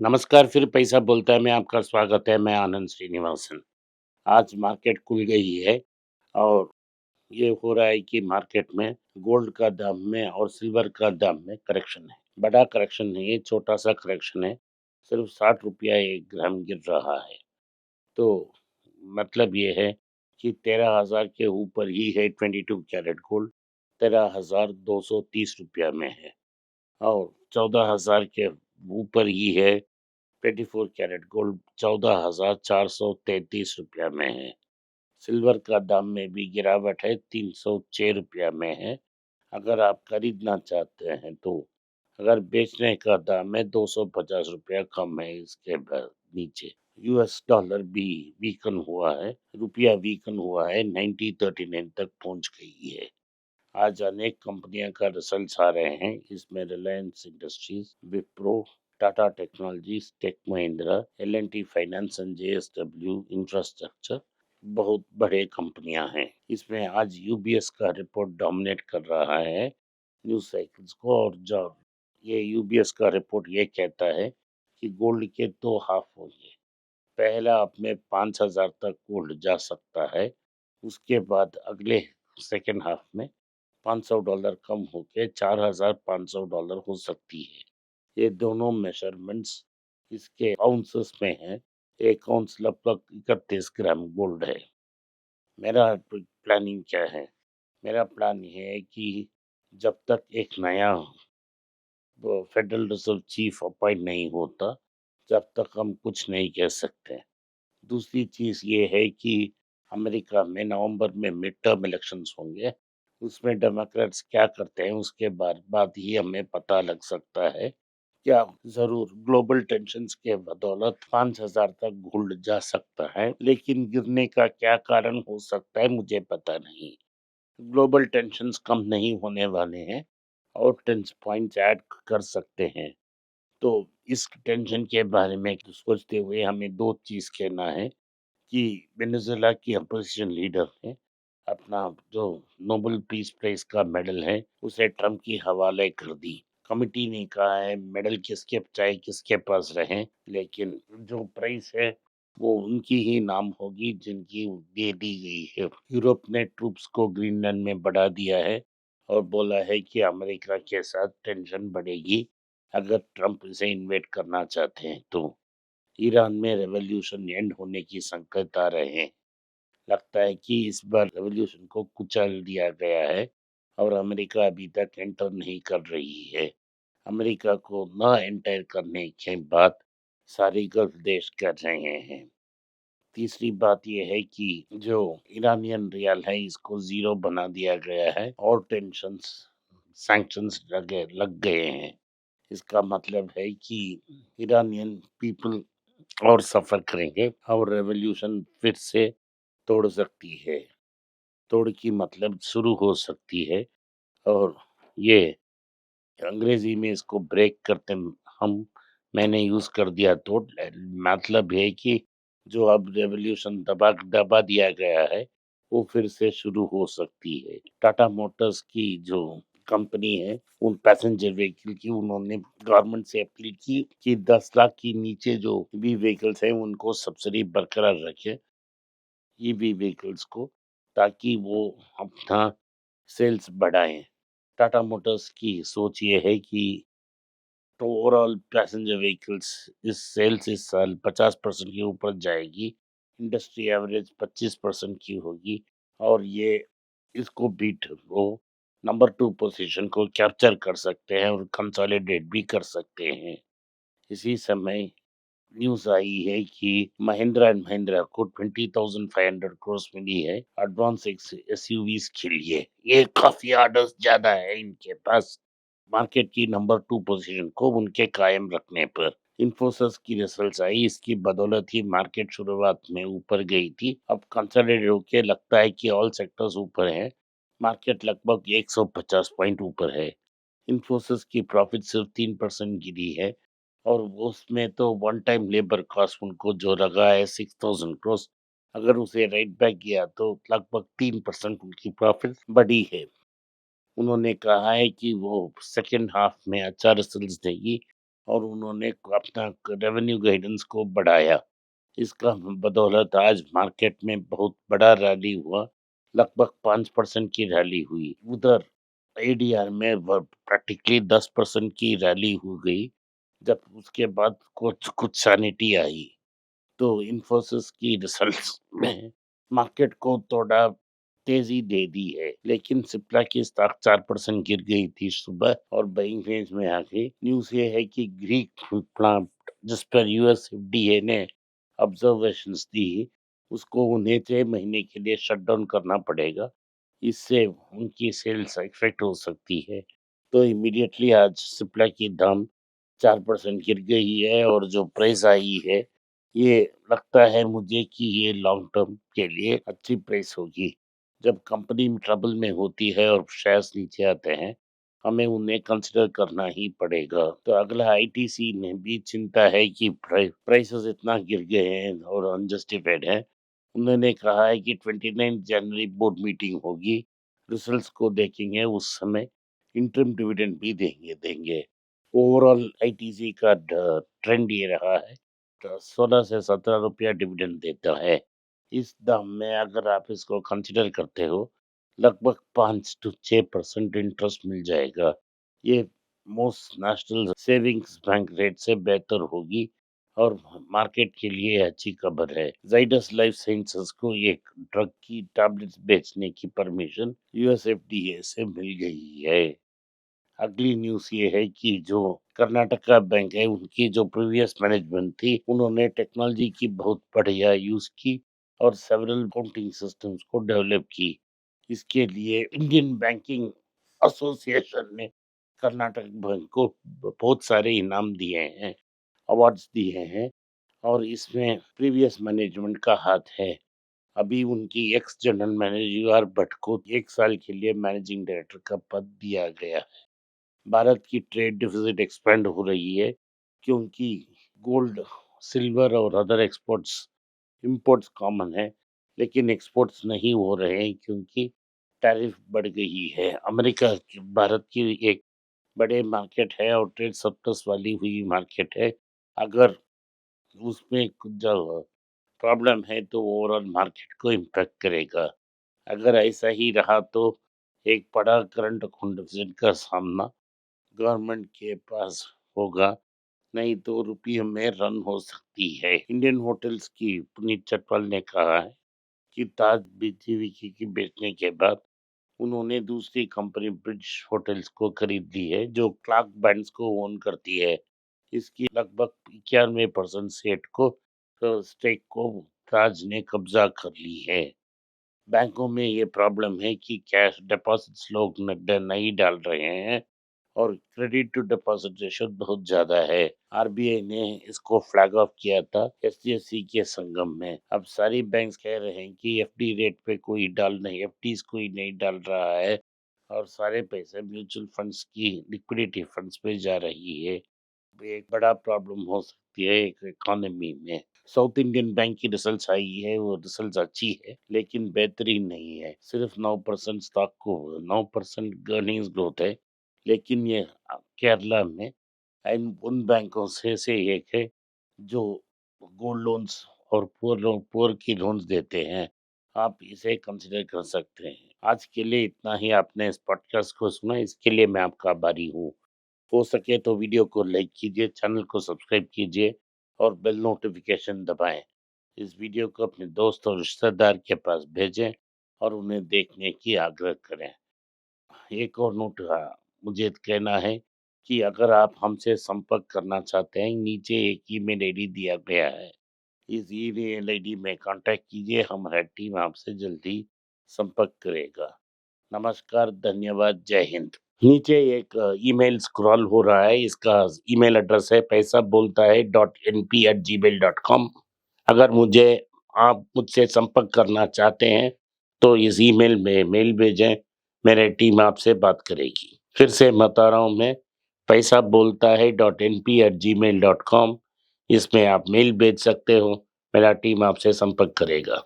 नमस्कार, फिर पैसा बोलता है में आपका स्वागत है। मैं आनंद श्रीनिवासन। आज मार्केट खुल गई है और ये हो रहा है कि मार्केट में गोल्ड का दाम में और सिल्वर का दाम में करेक्शन है। बड़ा करेक्शन नहीं है, छोटा सा करेक्शन है। सिर्फ 60 रुपया 1 ग्राम गिर रहा है। तो मतलब ये है कि 13,000 के ऊपर ही है 22 कैरेट गोल्ड। 13,230 रुपया में है और 14,000 के ऊपर ही है 24 कैरेट गोल्ड। 14,433 रुपया में है। सिल्वर का दाम में भी गिरावट है, 306 रुपया में है। अगर आप खरीदना चाहते हैं तो अगर बेचने का दाम है 250 रुपया कम है इसके नीचे। यूएस डॉलर भी वीकन हुआ है, रुपया वीकन हुआ है, 9039 तक पहुंच गई है। आज अनेक कंपनियों का रिजल्ट्स आ रहे हैं। इसमें Reliance Industries, Wipro, Tata technologies, tech Mahindra, L&T finance and JSW infrastructure बहुत बड़े कंपनियां हैं। इसमें आज यूबीएस का रिपोर्ट डोमिनेट कर रहा है न्यूज साइकिल्स को। और जो ये यूबीएस का रिपोर्ट ये कहता है कि गोल्ड के दो हाफ होंगे। पहला हाफ में 5,000 तक गोल्ड जा सकता है। उसके बाद अगले सेकेंड हाफ में $500 कम होके $4,500 हो सकती है। ये दोनों मेजरमेंट्स इसके आउंसेस में हैं। एक आउंस लगभग 31 ग्राम गोल्ड है। मेरा प्लानिंग क्या है? मेरा प्लान ये है कि जब तक एक नया फेडरल रिजर्व चीफ अपॉइंट नहीं होता, जब तक हम कुछ नहीं कह सकते। दूसरी चीज़ ये है कि अमेरिका में नवंबर में मिड टर्म इलेक्शंस होंगे। उसमें डेमोक्रेट्स क्या करते हैं उसके बाद ही हमें पता लग सकता है। क्या ज़रूर ग्लोबल टेंशन्स के बदौलत 5,000 तक गोल्ड जा सकता है, लेकिन गिरने का क्या कारण हो सकता है मुझे पता नहीं। ग्लोबल टेंशन्स कम नहीं होने वाले हैं और 10 पॉइंट्स ऐड कर सकते हैं। तो इस टेंशन के बारे में सोचते हुए हमें 2 चीज़ कहना है कि वेनेजुएला की अपोजिशन लीडर ने अपना जो नोबेल पीस प्राइज का मेडल है उसे ट्रम्प की हवाले कर दी। कमिटी ने कहा है मेडल किसके चाहे किसके पास रहे, लेकिन जो प्राइज है वो उनकी ही नाम होगी जिनकी दे दी गई है। यूरोप ने ट्रूप्स को ग्रीनलैंड में बढ़ा दिया है और बोला है कि अमेरिका के साथ टेंशन बढ़ेगी अगर ट्रम्प इसे इन्वेट करना चाहते हैं तो। ईरान में रेवोल्यूशन एंड होने की संकेत आ रहे हैं। लगता है कि इस बार रेवोल्यूशन को कुचल दिया गया है और अमेरिका अभी तक एंटर नहीं कर रही है। अमेरिका को न एंटर करने के बाद सारे गल्फ देश कर रहे हैं। तीसरी बात यह है कि जो ईरानियन रियल है इसको ज़ीरो बना दिया गया है और टेंशन्स सैंक्शंस लग गए हैं। इसका मतलब है कि ईरानियन पीपल और सफ़र करेंगे और रेवोल्यूशन फिर से तोड़ सकती है। तोड़ की मतलब शुरू हो सकती है और ये अंग्रेजी में इसको ब्रेक करते हम मैंने यूज कर दिया तो मतलब है कि जो अब रेवोल्यूशन दबा दबा दिया गया है वो फिर से शुरू हो सकती है। टाटा मोटर्स की जो कंपनी है उन पैसेंजर व्हीकल की उन्होंने गवर्नमेंट से अपील की कि 10 लाख की नीचे जो भी व्हीकल्स हैं उनको सब्सिडी बरकरार रखे ईवी व्हीकल्स को, ताकि वो अपना सेल्स बढ़ाएं। टाटा मोटर्स की सोच ये है कि तो ओवरऑल पैसेंजर व्हीकल्स इस सेल्स इस साल 50% के ऊपर जाएगी। इंडस्ट्री एवरेज 25% की होगी और ये इसको बीट वो नंबर 2 पोजीशन को कैप्चर कर सकते हैं और कंसोलिडेट भी कर सकते हैं। इसी समय न्यूज़ आई है कि महिंद्रा एंड महिंद्रा को 20,500 करोड़ मिली है एडवांस एसयूवीज के लिए। ये काफी ऑर्डर्स ज्यादा है इनके पास मार्केट की नंबर 2 पोजीशन को उनके कायम रखने पर। इन्फोसिस की रिजल्ट्स आई, इसकी बदौलत ही मार्केट शुरुआत में ऊपर गई थी। अब कंसोलिडेट होके लगता है कि ऑल सेक्टर्स ऊपर हैं। मार्केट लगभग 150 पॉइंट ऊपर है। इन्फोसिस की प्रॉफिट सिर्फ 3% गिरी है और उसमें तो वन टाइम लेबर कॉस्ट उनको जो लगा है 6,000 करोड़, अगर उसे राइट बैक किया तो लगभग 3% उनकी प्रॉफिट बढ़ी है। उन्होंने कहा है कि वो सेकेंड हाफ में अच्छा रिजल्ट्स देगी और उन्होंने अपना रेवेन्यू गाइडेंस को बढ़ाया। इसका बदौलत आज मार्केट में बहुत बड़ा रैली हुआ, लगभग 5% की रैली हुई। उधर एडीआर में प्रैक्टिकली 10% की रैली हो गई। जब उसके बाद कुछ कुछ सैनिटी आई, तो इन्फोसिस की रिजल्ट्स में मार्केट को थोड़ा तेजी दे दी है, लेकिन सिप्ला की स्टॉक 4% गिर गई थी सुबह और बाइंग रेंज में आ गई। न्यूज़ ये है कि ग्रीक प्लांट जिस पर यूएस एफडीए ने ऑब्जर्वेशंस दी, उसको उन्हें 6 महीने के लिए शट डाउन करना पड़ेगा। इससे उनकी सेल्स इफेक्ट हो सकती है। तो इमीडिएटली आज सिप्ला की दाम 4% गिर गई है और जो प्राइस आई है, ये लगता है मुझे कि ये लॉन्ग टर्म के लिए अच्छी प्राइस होगी। जब कंपनी ट्रबल में होती है और शेयर्स नीचे आते हैं, हमें उन्हें कंसिडर करना ही पड़ेगा। तो अगला आईटीसी में भी चिंता है कि प्राइसेस इतना गिर गए हैं और अनजस्टिफाइड है। उन्होंने कहा है कि 29 जनवरी बोर्ड मीटिंग होगी, रिजल्ट्स को देखेंगे, उस समय इंटरिम डिविडेंड भी देंगे। ओवरऑल आईटीसी का ट्रेंड ये रहा है, तो 16 से 17 रुपया डिविडेंड देता है। इस दाम में अगर आप इसको कंसिडर करते हो, लगभग 5 to 6% इंटरेस्ट मिल जाएगा। ये most national savings bank rate से बेहतर होगी और मार्केट के लिए अच्छी खबर है। जाइडस लाइफ साइंसेस को एक ड्रग की टैबलेट्स बेचने की परमिशन यूएस एफडीए से मिल गई है। अगली न्यूज़ ये है कि जो कर्नाटका बैंक है, उनकी जो प्रीवियस मैनेजमेंट थी, उन्होंने टेक्नोलॉजी की बहुत बढ़िया यूज़ की और सेवरल अकाउंटिंग सिस्टम्स को डेवलप की। इसके लिए इंडियन बैंकिंग एसोसिएशन ने कर्नाटक बैंक को बहुत सारे इनाम दिए हैं, अवार्ड्स दिए हैं और इसमें प्रीवियस मैनेजमेंट का हाथ है। अभी उनकी ex general manager UR Bhatt को 1 साल के लिए मैनेजिंग डायरेक्टर का पद दिया गया। भारत की ट्रेड डिफिसिट एक्सपेंड हो रही है क्योंकि गोल्ड, सिल्वर और अदर एक्सपोर्ट्स इंपोर्ट्स कॉमन है, लेकिन एक्सपोर्ट्स नहीं हो रहे हैं क्योंकि टैरिफ बढ़ गई है। अमेरिका भारत की एक बड़े मार्केट है और ट्रेड सरप्लस वाली हुई मार्केट है। अगर उसमें कुछ जो प्रॉब्लम है तो ओवरऑल मार्केट को इम्पैक्ट करेगा। अगर ऐसा ही रहा तो एक बड़ा करंट अकाउंट डेफिसिट का सामना गवर्नमेंट के पास होगा, नहीं तो रुपये में रन हो सकती है। इंडियन होटल्स की पुनीत चटवाल ने कहा है कि ताज बीजीवीके की बेचने के बाद उन्होंने दूसरी कंपनी ब्रिज होटल्स को खरीद ली है, जो क्लार्क बैंड्स को ओन करती है। इसकी लगभग 91% स्टेक को ताज ने कब्जा कर ली है। बैंकों में ये प्रॉब्लम है कि कैश डिपॉजिट्स लोग नहीं डाल रहे हैं और क्रेडिट टू डिपॉजिट रेशियो बहुत ज्यादा है। आरबीआई ने इसको फ्लैग ऑफ किया था एचडीएफसी के संगम में। अब सारी बैंक्स कह रहे हैं कि एफडी रेट पे कोई डाल नहीं, एफडीज कोई नहीं डाल रहा है और सारे पैसे म्यूचुअल फंड्स की लिक्विडिटी फंड्स पे जा रही है। एक बड़ा प्रॉब्लम हो सकती है एक इकोनॉमी में। साउथ इंडियन बैंक की रिजल्ट्स आई है, वो रिजल्ट्स अच्छी है लेकिन बेहतरीन नहीं है। सिर्फ 9% स्टॉक को 9% अर्निंग्स ग्रोथ है, लेकिन ये केरला में उन बैंकों से एक है जो गोल्ड लोन्स और पुअर की लोन्स देते हैं। आप इसे कंसिडर कर सकते हैं। आज के लिए इतना ही। आपने इस पॉडकास्ट को सुना, इसके लिए मैं आपका आभारी हूँ। हो सके तो वीडियो को लाइक कीजिए, चैनल को सब्सक्राइब कीजिए और बेल नोटिफिकेशन दबाएं। इस वीडियो को अपने दोस्त और रिश्तेदार के पास भेजें और उन्हें देखने की आग्रह करें। एक और नोट मुझे कहना है कि अगर आप हमसे संपर्क करना चाहते हैं, नीचे एक ईमेल आईडी दिया गया है। इस ईमेल आईडी में कांटेक्ट कीजिए, हमारा टीम आपसे जल्दी संपर्क करेगा। नमस्कार, धन्यवाद, जय हिंद। नीचे एक ईमेल स्क्रॉल हो रहा है, इसका ईमेल एड्रेस है पैसा बोलता है .np@gmail.com। अगर आप मुझसे संपर्क करना चाहते हैं तो इस ईमेल में मेल भेजें, मेरी टीम आपसे बात करेगी। फिर से बता रहा हूँ मैं, पैसा बोलता है .np@gmail.com। इसमें आप मेल भेज सकते हो, मेरा टीम आपसे संपर्क करेगा।